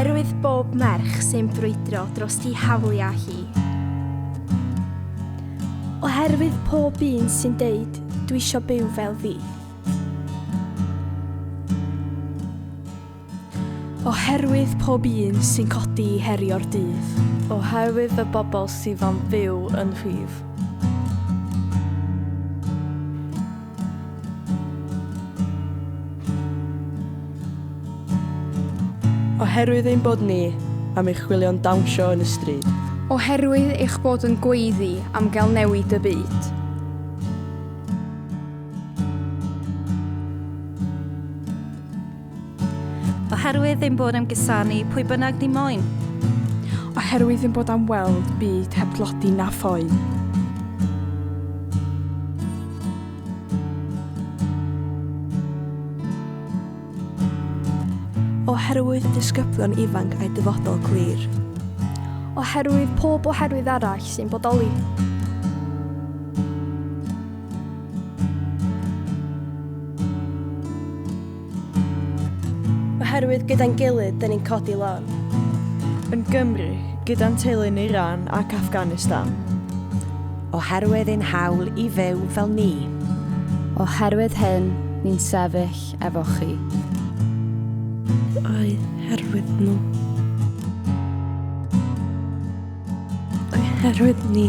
Oherwydd bob merch sy'n brwydro dros di hawliau hi. Oherwydd pob un sy'n deud, dwi isio byw fel fi. Oherwydd pob un sy'n codi i herio'r dydd. Oherwydd y bobl sydd am fyw yn rhif. Oherwydd ein bod ni am eich chwilio'n dawnsio yn y stryd. Oherwydd eich bod yn gweiddi am gael newid y byd. Oherwydd ein bod am gusanu pwy bynnag ni moyn. Oherwydd ein bod am weld byd heb glodi na phoen. Oherwydd disgyblion ifanc a'i dyfodol clir. Oherwydd pob oherwydd arall sy'n bodoli. Oherwydd gyda'n gilydd dyn ni'n codi lan. Yn Gymru, gyda'n teulu'n Iran ac Afghanistan. Oherwydd ein hawl i fyw fel ni. Oherwydd hyn, ni'n sefyll efo chi. Oherwydd nhw. Oherwydd ni.